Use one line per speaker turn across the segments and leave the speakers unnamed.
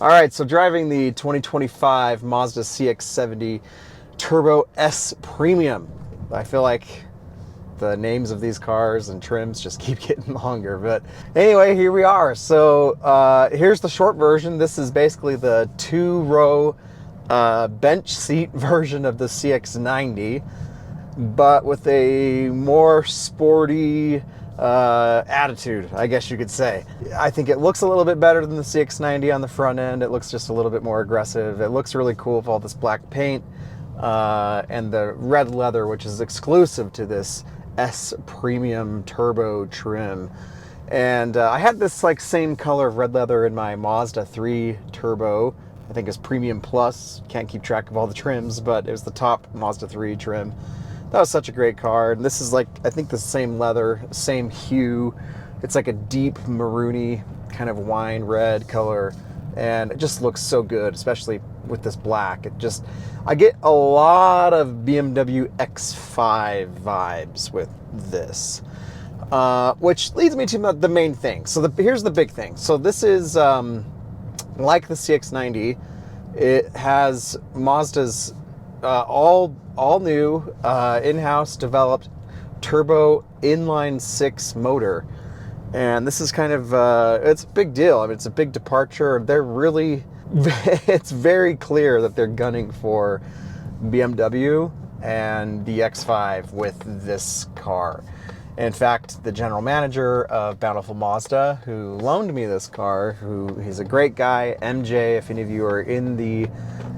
All right, so driving the 2025 Mazda CX-70 Turbo S Premium. I feel like the names of these cars and trims just keep getting longer. But anyway, here we are. So here's the short version. This is basically the two-row bench seat version of the CX-90, but with a more sporty attitude, I guess you could say. I think it looks a little bit better than the CX-90 on the front end. It looks just a little bit more aggressive. It looks really cool with all this black paint and the red leather, which is exclusive to this S Premium Turbo trim. And I had this like same color of red leather in my Mazda 3 Turbo. I think it's Premium Plus. Can't keep track of all the trims, but it was the top Mazda 3 trim. That was such a great car. And this is like, I think the same leather, same hue. It's like a deep maroony kind of wine red color. And it just looks so good, especially with this black. I get a lot of BMW X5 vibes with this. Which leads me to the main thing. So here's the big thing. So this is, like the CX-90, it has Mazda's all new in-house developed turbo inline 6 motor, and this is kind of it's a big deal. I mean, it's a big departure. They're really it's very clear that they're gunning for BMW and the X5 with this car. In fact, the general manager of Bountiful Mazda, who loaned me this car, he's a great guy, MJ, if any of you are in the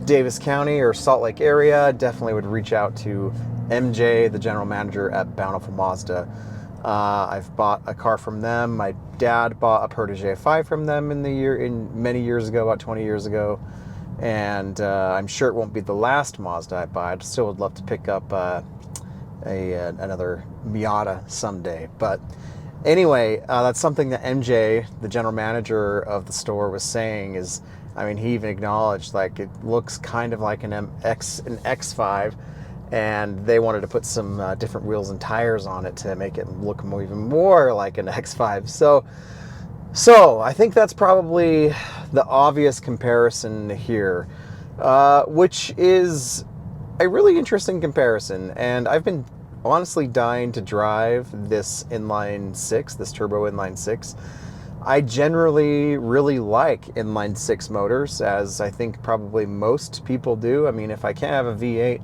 Davis County or Salt Lake area, definitely would reach out to MJ, the general manager at Bountiful Mazda. I've bought a car from them. My dad bought a Protege 5 from them many years ago, about 20 years ago. And I'm sure it won't be the last Mazda I buy. I still would love to pick up another Miata someday. But anyway, that's something that MJ, the general manager of the store, was saying is, I mean, he even acknowledged like it looks kind of like an X5, and they wanted to put some different wheels and tires on it to make it look even more like an X5. So I think that's probably the obvious comparison here, which is a really interesting comparison. And I've been honestly dying to drive this inline 6, this turbo inline 6. I generally really like inline 6 motors, as I think probably most people do. I mean, if I can't have a V8,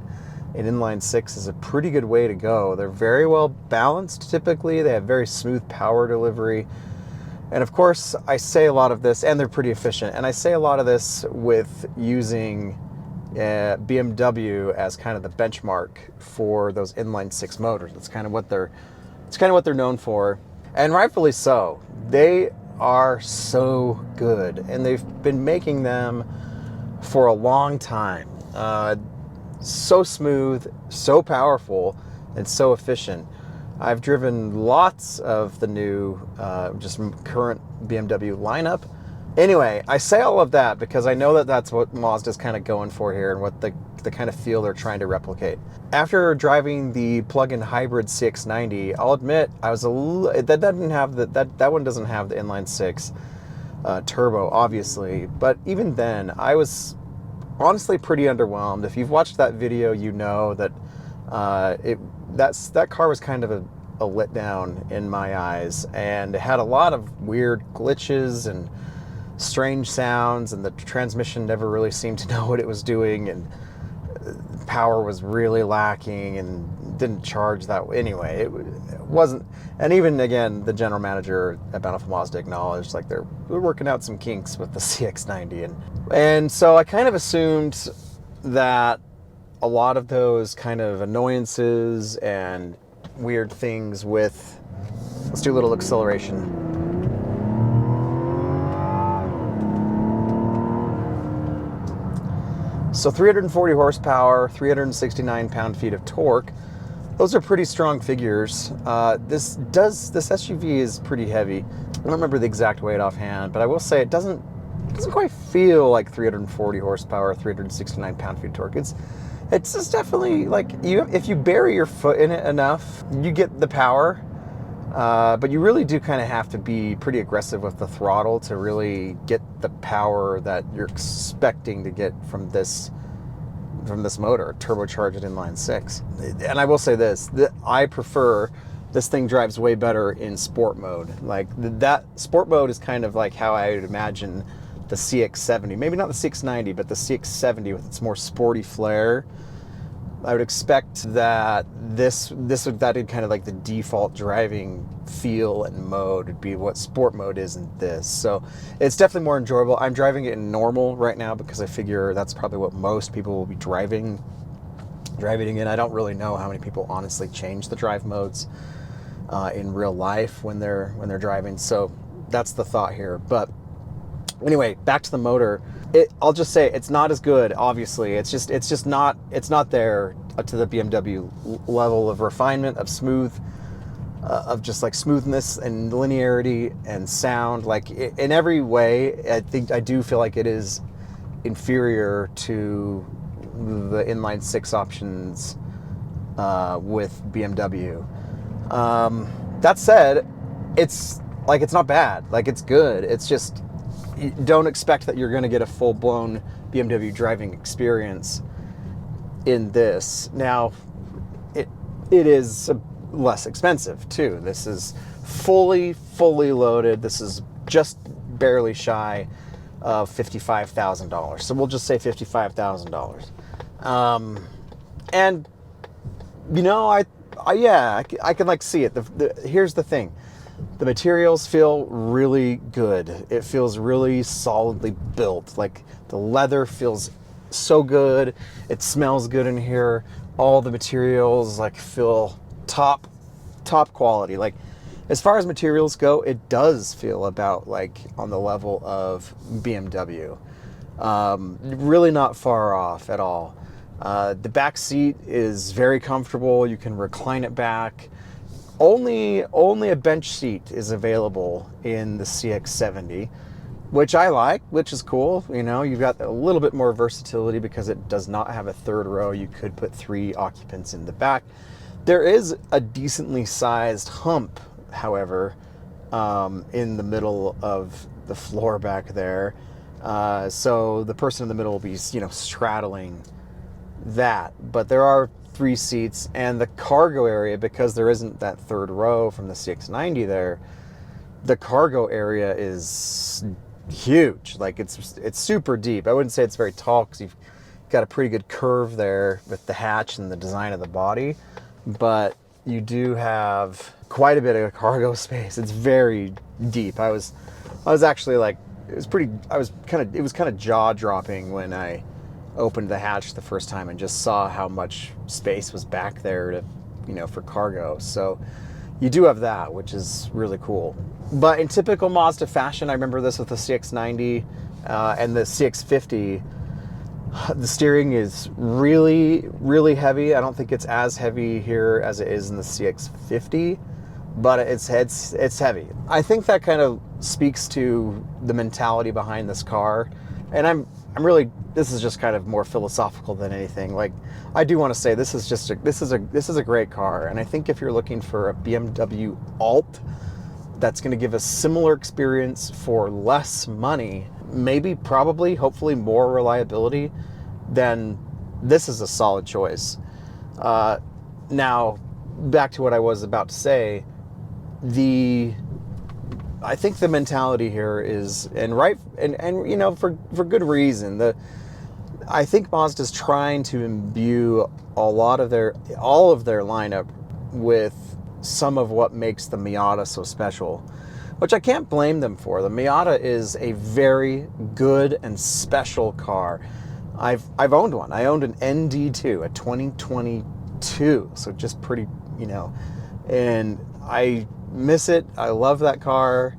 an inline 6 is a pretty good way to go. They're very well balanced typically. They have very smooth power delivery. And of course, I say a lot of this, and they're pretty efficient. And I say a lot of this with using BMW as kind of the benchmark for those inline 6 motors. It's kind of what they're known for, and rightfully so. They are so good, and they've been making them for a long time. So smooth, so powerful, and so efficient. I've driven lots of the new, just current BMW lineup. Anyway, I say all of that because I know that that's what Mazda's kind of going for here and what the kind of feel they're trying to replicate. After driving the plug-in hybrid CX-90, I'll admit I was that one doesn't have the inline 6 turbo, obviously. But even then, I was honestly pretty underwhelmed. If you've watched that video, you know that that car was kind of a letdown in my eyes, and it had a lot of weird glitches and strange sounds, and the transmission never really seemed to know what it was doing, and power was really lacking and didn't charge that way. Anyway, it wasn't, and even again, the general manager at Bountiful Mazda acknowledged like they're working out some kinks with the CX-90, and so I kind of assumed that a lot of those kind of annoyances and weird things with, let's do a little acceleration. So 340 horsepower, 369 pound-feet of torque. Those are pretty strong figures. This SUV is pretty heavy. I don't remember the exact weight offhand, but I will say it doesn't quite feel like 340 horsepower, 369 pound-feet of torque. It's just definitely like if you bury your foot in it enough, you get the power, But you really do kind of have to be pretty aggressive with the throttle to really get the power that you're expecting to get from this motor, turbocharged inline six. And I will say this, that I prefer, this thing drives way better in sport mode. Like that sport mode is kind of like how I would imagine the CX-70, maybe not the CX-90, but the CX-70 with its more sporty flair. I would expect that that would kind of like the default driving feel and mode would be what sport mode is in this. So it's definitely more enjoyable. I'm driving it in normal right now because I figure that's probably what most people will be driving in. I don't really know how many people honestly change the drive modes in real life when they're driving. So that's the thought here. But anyway, back to the motor. I'll just say it's not as good. Obviously, it's not there to the BMW level of refinement, of smooth, of just like smoothness and linearity and sound. Like in every way, I do feel like it is inferior to the inline six options with BMW. That said, it's not bad. Like it's good. It's just, don't expect that you're going to get a full-blown BMW driving experience in this. Now, it is less expensive too. This is fully loaded. This is just barely shy of $55,000. So we'll just say $55,000. And you know, I can like see it. Here's the thing. The materials feel really good. It feels really solidly built. Like the leather feels so good. It smells good in here. All the materials like feel top quality. Like as far as materials go, it does feel about like on the level of BMW. Really not far off at all. The back seat is very comfortable. You can recline it back. Only a bench seat is available in the CX-70, which I like, which is cool. You know, you've got a little bit more versatility because it does not have a third row. You could put 3 occupants in the back. There is a decently sized hump, however, in the middle of the floor back there. So the person in the middle will be, you know, straddling that. But there are 3 seats, and the cargo area, because there isn't that third row from the CX-90 there, the cargo area is huge. Like it's super deep. I wouldn't say it's very tall because you've got a pretty good curve there with the hatch and the design of the body, but you do have quite a bit of cargo space. It's very deep. I was actually like, it was kind of jaw-dropping when I opened the hatch the first time and just saw how much space was back there to, you know, for cargo. So you do have that, which is really cool. But in typical Mazda fashion, I remember this with the CX-90 and the CX-50. The steering is really heavy. I don't think it's as heavy here as it is in the CX-50, but it's heavy. I think that kind of speaks to the mentality behind this car. And I'm really, this is just kind of more philosophical than anything. Like, I do want to say this is a great car, and I think if you're looking for a BMW alt that's going to give a similar experience for less money, maybe, probably, hopefully more reliability, then this is a solid choice. Now, back to what I was about to say, I think the mentality here is, and you know, for good reason. I think Mazda's trying to imbue all of their lineup with some of what makes the Miata so special, which I can't blame them for. The Miata is a very good and special car. I've owned one. I owned an ND2, a 2022, so just pretty, you know, and I miss it. I love that car.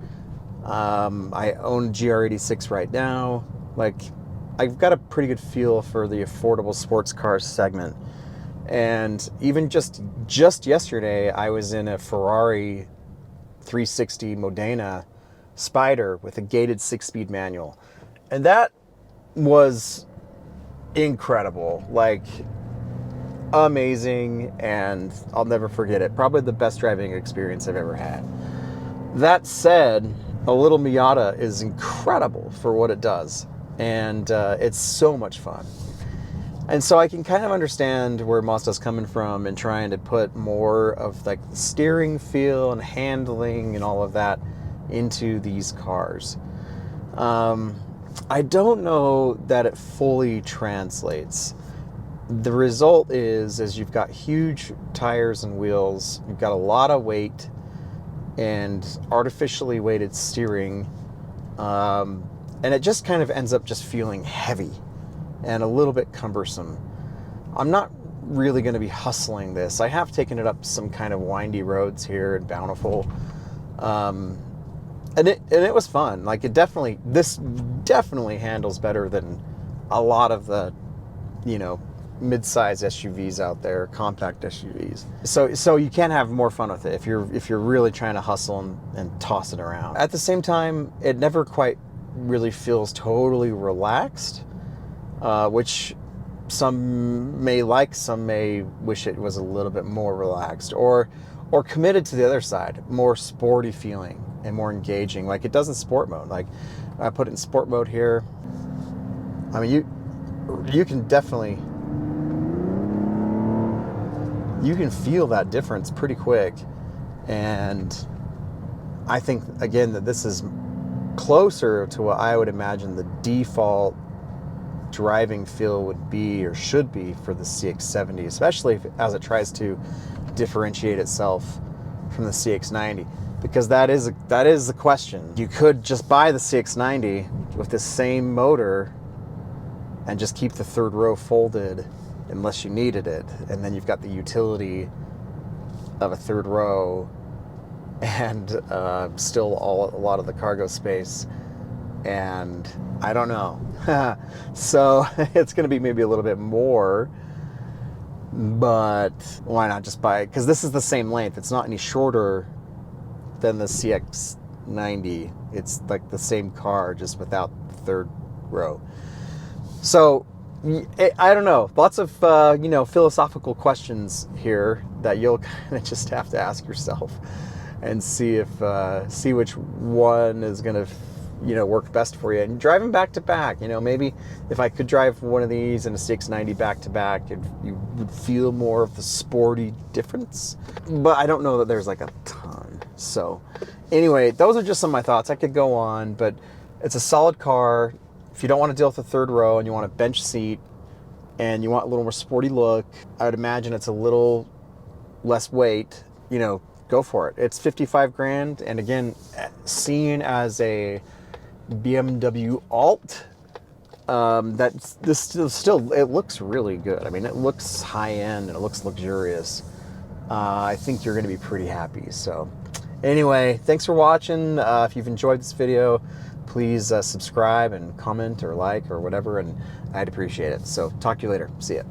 I own GR86 right now. Like, I've got a pretty good feel for the affordable sports car segment. And even just yesterday, I was in a Ferrari 360 Modena Spider with a gated 6-speed manual. And that was incredible. Like, amazing, and I'll never forget it. Probably the best driving experience I've ever had. That said, a little Miata is incredible for what it does, and it's so much fun. And so I can kind of understand where Mazda's coming from in trying to put more of like the steering feel and handling and all of that into these cars. I don't know that it fully translates. The result is you've got huge tires and wheels, you've got a lot of weight and artificially weighted steering, and it just kind of ends up just feeling heavy and a little bit cumbersome. I'm not really going to be hustling this. I have taken it up some kind of windy roads here in Bountiful, and it was fun. Like this definitely handles better than a lot of the, you know, mid-size SUVs out there, compact SUVs. So you can have more fun with it if you're really trying to hustle and toss it around. At the same time, it never quite really feels totally relaxed, which some may like, some may wish it was a little bit more relaxed, or committed to the other side, more sporty feeling and more engaging. Like it does in sport mode. Like I put it in sport mode here. I mean, you can definitely, you can feel that difference pretty quick. And I think, again, that this is closer to what I would imagine the default driving feel would be or should be for the CX-70, especially as it tries to differentiate itself from the CX-90, because that is the question. You could just buy the CX-90 with the same motor and just keep the third row folded unless you needed it, and then you've got the utility of a third row and still a lot of the cargo space. And I don't know. So it's going to be maybe a little bit more, but why not just buy it? Because this is the same length. It's not any shorter than the CX-90. It's like the same car, just without the third row. So I don't know. Lots of you know, philosophical questions here that you'll kind of just have to ask yourself and see which one is going to, you know, work best for you. And driving back to back, you know, maybe if I could drive one of these and a CX-90 back to back, you would feel more of the sporty difference. But I don't know that there's like a ton. So anyway, those are just some of my thoughts. I could go on, but it's a solid car. If you don't want to deal with the third row and you want a bench seat and you want a little more sporty look, I would imagine it's a little less weight, you know, go for it. It's 55 grand. And again, seen as a BMW alt, this still, it looks really good. I mean, it looks high end and it looks luxurious. I think you're going to be pretty happy. So anyway, thanks for watching. If you've enjoyed this video, please subscribe and comment or like or whatever, and I'd appreciate it. So talk to you later. See ya.